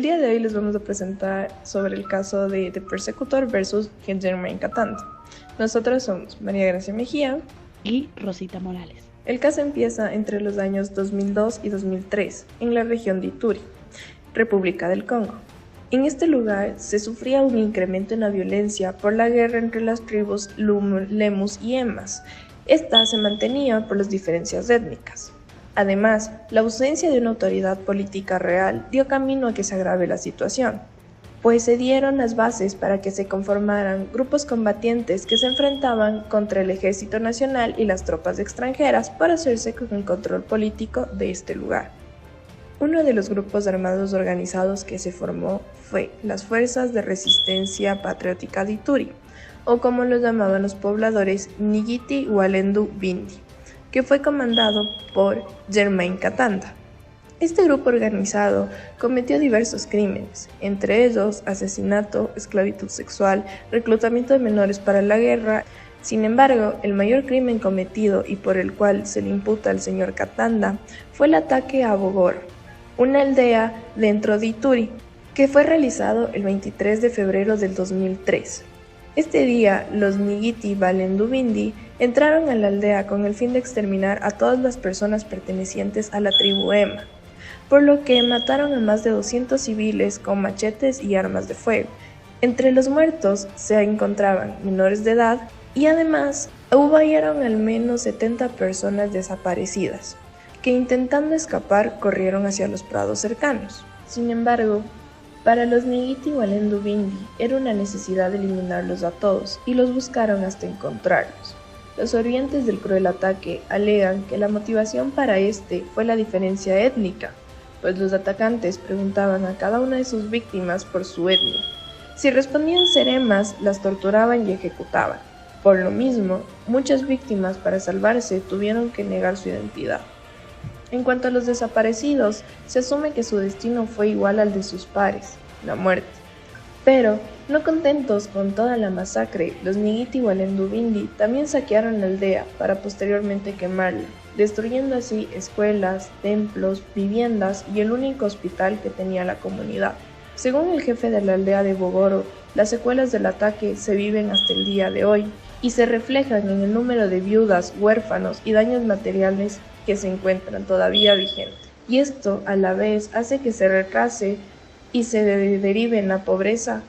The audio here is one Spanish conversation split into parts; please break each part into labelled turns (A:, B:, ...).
A: El día de hoy les vamos a presentar sobre el caso de The Persecutor versus Germain Katanda. Nosotros somos María Gracia Mejía
B: y Rosita Morales.
A: El caso empieza entre los años 2002 y 2003 en la región de Ituri, República del Congo. En este lugar se sufría un incremento en la violencia por la guerra entre las tribus Lemus y Emas. Esta se mantenía por las diferencias étnicas. Además, la ausencia de una autoridad política real dio camino a que se agrave la situación, pues se dieron las bases para que se conformaran grupos combatientes que se enfrentaban contra el Ejército Nacional y las tropas extranjeras para hacerse con el control político de este lugar. Uno de los grupos armados organizados que se formó fue las Fuerzas de Resistencia Patriótica de Ituri, o como lo llamaban los pobladores, Ngiti Walendu Bindi, que fue comandado por Germain Katanda. Este grupo organizado cometió diversos crímenes, entre ellos asesinato, esclavitud sexual, reclutamiento de menores para la guerra. Sin embargo, el mayor crimen cometido y por el cual se le imputa al señor Katanda fue el ataque a Bogoro, una aldea dentro de Ituri, que fue realizado el 23 de febrero del 2003. Este día, los Ngiti Walendu Bindi entraron a la aldea con el fin de exterminar a todas las personas pertenecientes a la tribu Ema, por lo que mataron a más de 200 civiles con machetes y armas de fuego. Entre los muertos se encontraban menores de edad y además hallaron al menos 70 personas desaparecidas, que intentando escapar corrieron hacia los prados cercanos. Sin embargo, para los Ngiti Walendu Bindi era una necesidad eliminarlos a todos y los buscaron hasta encontrarlos. Los sobrevivientes del cruel ataque alegan que la motivación para este fue la diferencia étnica, pues los atacantes preguntaban a cada una de sus víctimas por su etnia. Si respondían ser emas, las torturaban y ejecutaban. Por lo mismo, muchas víctimas para salvarse tuvieron que negar su identidad. En cuanto a los desaparecidos, se asume que su destino fue igual al de sus pares, la muerte. Pero, no contentos con toda la masacre, los Ngiti Walendu Bindi también saquearon la aldea para posteriormente quemarla, destruyendo así escuelas, templos, viviendas y el único hospital que tenía la comunidad. Según el jefe de la aldea de Bogoro, las secuelas del ataque se viven hasta el día de hoy y se reflejan en el número de viudas, huérfanos y daños materiales que se encuentran todavía vigentes. Y esto a la vez hace que se retrase y se derive en la pobreza.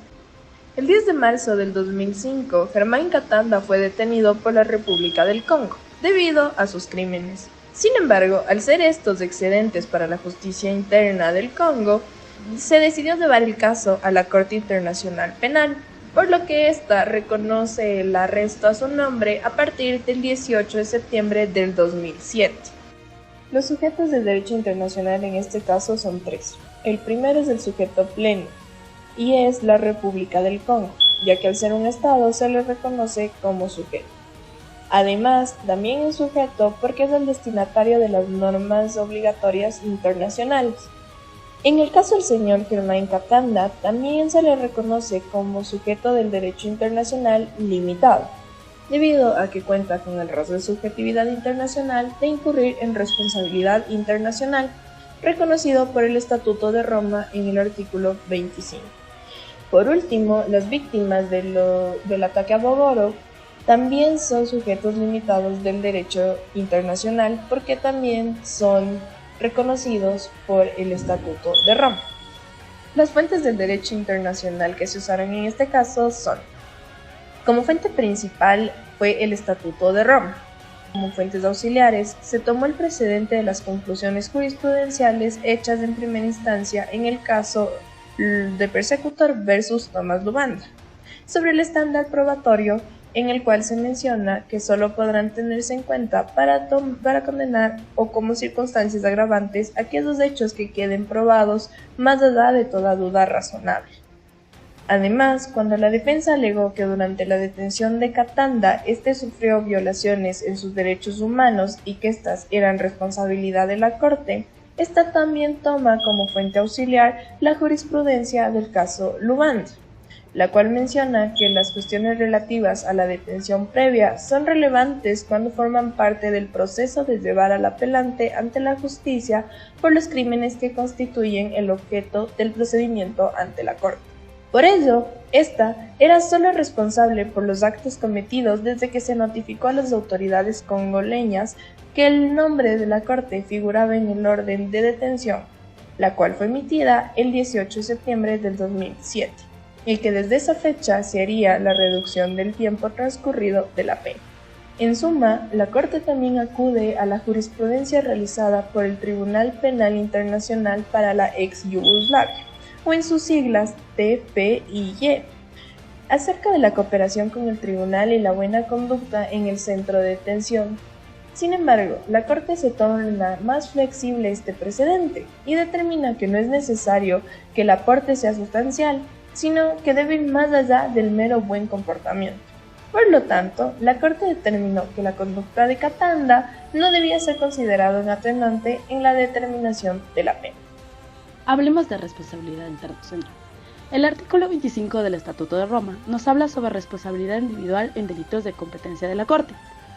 A: El 10 de marzo del 2005, Germain Katanda fue detenido por la República del Congo debido a sus crímenes. Sin embargo, al ser estos excedentes para la justicia interna del Congo, se decidió llevar el caso a la Corte Internacional Penal, por lo que ésta reconoce el arresto a su nombre a partir del 18 de septiembre del 2007. Los sujetos del derecho internacional en este caso son tres. El primero es el sujeto pleno, y es la República del Congo, ya que al ser un estado se le reconoce como sujeto. Además, también es sujeto porque es el destinatario de las normas obligatorias internacionales. En el caso del señor Germain Katanda, también se le reconoce como sujeto del derecho internacional limitado, debido a que cuenta con el rasgo de subjetividad internacional de incurrir en responsabilidad internacional, reconocido por el Estatuto de Roma en el artículo 25. Por último, las víctimas del ataque a Bogoro también son sujetos limitados del derecho internacional porque también son reconocidos por el Estatuto de Roma. Las fuentes del derecho internacional que se usaron en este caso son: como fuente principal fue el Estatuto de Roma. Como fuentes auxiliares, se tomó el precedente de las conclusiones jurisprudenciales hechas en primera instancia en el caso de Persecutor versus Thomas Lubanda, sobre el estándar probatorio en el cual se menciona que solo podrán tenerse en cuenta para condenar o como circunstancias agravantes aquellos hechos que queden probados más allá de toda duda razonable. Además, cuando la defensa alegó que durante la detención de Katanda este sufrió violaciones en sus derechos humanos y que éstas eran responsabilidad de la Corte, esta también toma como fuente auxiliar la jurisprudencia del caso Lubanda, la cual menciona que las cuestiones relativas a la detención previa son relevantes cuando forman parte del proceso de llevar al apelante ante la justicia por los crímenes que constituyen el objeto del procedimiento ante la Corte. Por ello, esta era solo responsable por los actos cometidos desde que se notificó a las autoridades congoleñas que el nombre de la Corte figuraba en el orden de detención, la cual fue emitida el 18 de septiembre del 2007, y que desde esa fecha se haría la reducción del tiempo transcurrido de la pena. En suma, la Corte también acude a la jurisprudencia realizada por el Tribunal Penal Internacional para la ex Yugoslavia, o en sus siglas TPIY, acerca de la cooperación con el tribunal y la buena conducta en el centro de detención. Sin embargo, la Corte se torna más flexible este precedente y determina que no es necesario que el aporte sea sustancial, sino que debe ir más allá del mero buen comportamiento. Por lo tanto, la Corte determinó que la conducta de Katanga no debía ser considerada un atenuante en la determinación de la pena.
B: Hablemos de responsabilidad internacional. El artículo 25 del Estatuto de Roma nos habla sobre responsabilidad individual en delitos de competencia de la Corte,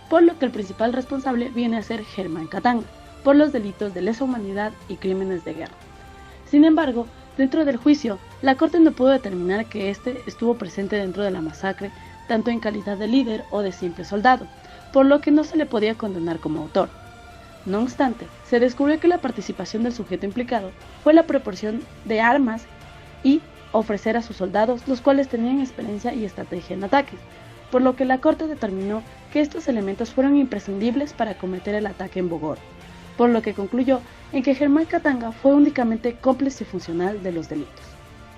B: por lo que el principal responsable viene a ser Germán Katanga, por los delitos de lesa humanidad y crímenes de guerra. Sin embargo, dentro del juicio, la Corte no pudo determinar que éste estuvo presente dentro de la masacre, tanto en calidad de líder o de simple soldado, por lo que no se le podía condenar como autor. No obstante, se descubrió que la participación del sujeto implicado fue la proporción de armas y ofrecer a sus soldados, los cuales tenían experiencia y estrategia en ataques, por lo que la Corte determinó que estos elementos fueron imprescindibles para cometer el ataque en Bogor, por lo que concluyó en que Germán Katanga fue únicamente cómplice funcional de los delitos.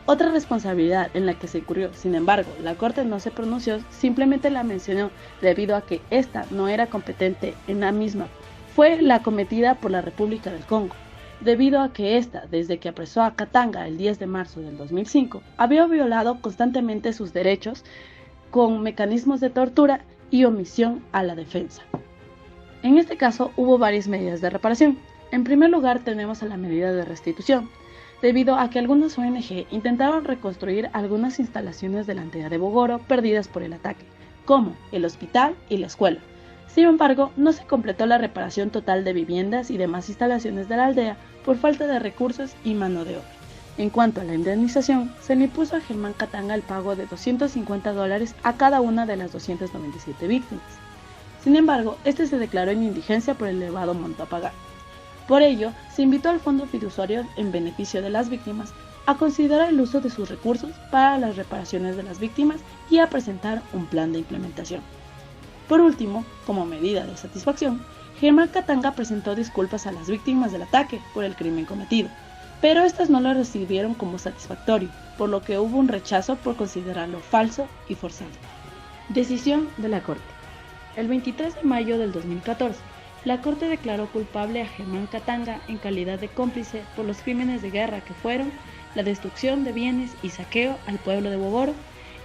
B: Otra responsabilidad en la que se incurrió, sin embargo, la Corte no se pronunció, simplemente la mencionó debido a que ésta no era competente en la misma, fue la cometida por la República del Congo, debido a que ésta, desde que apresó a Katanga el 10 de marzo del 2005, había violado constantemente sus derechos con mecanismos de tortura y omisión a la defensa. En este caso hubo varias medidas de reparación. En primer lugar tenemos a la medida de restitución, debido a que algunas ONG intentaron reconstruir algunas instalaciones de la aldea de Bogoro perdidas por el ataque, como el hospital y la escuela. Sin embargo, no se completó la reparación total de viviendas y demás instalaciones de la aldea por falta de recursos y mano de obra. En cuanto a la indemnización, se le impuso a Germán Katanga el pago de $250 a cada una de las 297 víctimas. Sin embargo, este se declaró en indigencia por el elevado monto a pagar. Por ello, se invitó al Fondo Fiduciario en beneficio de las víctimas a considerar el uso de sus recursos para las reparaciones de las víctimas y a presentar un plan de implementación. Por último, como medida de satisfacción, Germán Katanga presentó disculpas a las víctimas del ataque por el crimen cometido, pero estas no lo recibieron como satisfactorio, por lo que hubo un rechazo por considerarlo falso y forzado. Decisión de la Corte. El 23 de mayo del 2014, la Corte declaró culpable a Germán Katanga en calidad de cómplice por los crímenes de guerra que fueron la destrucción de bienes y saqueo al pueblo de Bogoro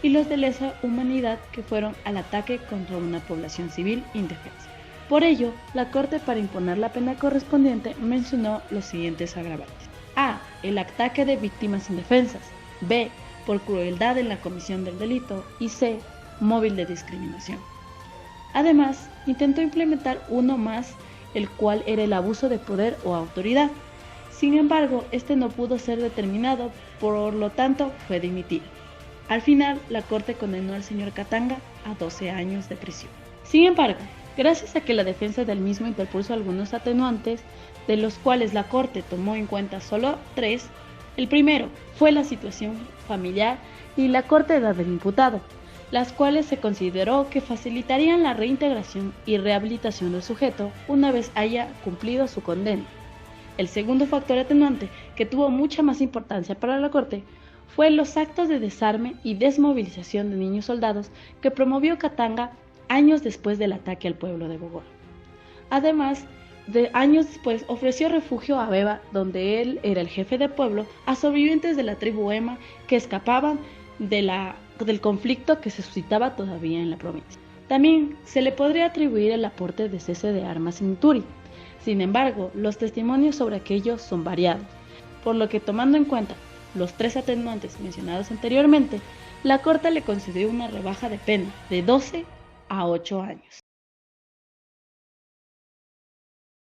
B: y los de lesa humanidad que fueron al ataque contra una población civil indefensa. Por ello, la Corte, para imponer la pena correspondiente, mencionó los siguientes agravantes: A. El ataque de víctimas indefensas. B. Por crueldad en la comisión del delito. Y C. Móvil de discriminación. Además, intentó implementar uno más, el cual era el abuso de poder o autoridad. Sin embargo, este no pudo ser determinado, por lo tanto, fue dimitido. Al final, la Corte condenó al señor Katanga a 12 años de prisión. Sin embargo, gracias a que la defensa del mismo interpuso algunos atenuantes, de los cuales la Corte tomó en cuenta solo 3, el primero fue la situación familiar y la corta edad del imputado, las cuales se consideró que facilitarían la reintegración y rehabilitación del sujeto una vez haya cumplido su condena. El segundo factor atenuante, que tuvo mucha más importancia para la Corte, fue los actos de desarme y desmovilización de niños soldados que promovió Katanga años después del ataque al pueblo de Bogor. Además, años después ofreció refugio a Beba, donde él era el jefe de pueblo, a sobrevivientes de la tribu Ema que escapaban del conflicto que se suscitaba todavía en la provincia. También se le podría atribuir el aporte de cese de armas en Ituri. Sin embargo, los testimonios sobre aquello son variados, por lo que, tomando en cuenta los 3 atenuantes mencionados anteriormente, la Corte le concedió una rebaja de pena de 12 a 8 años.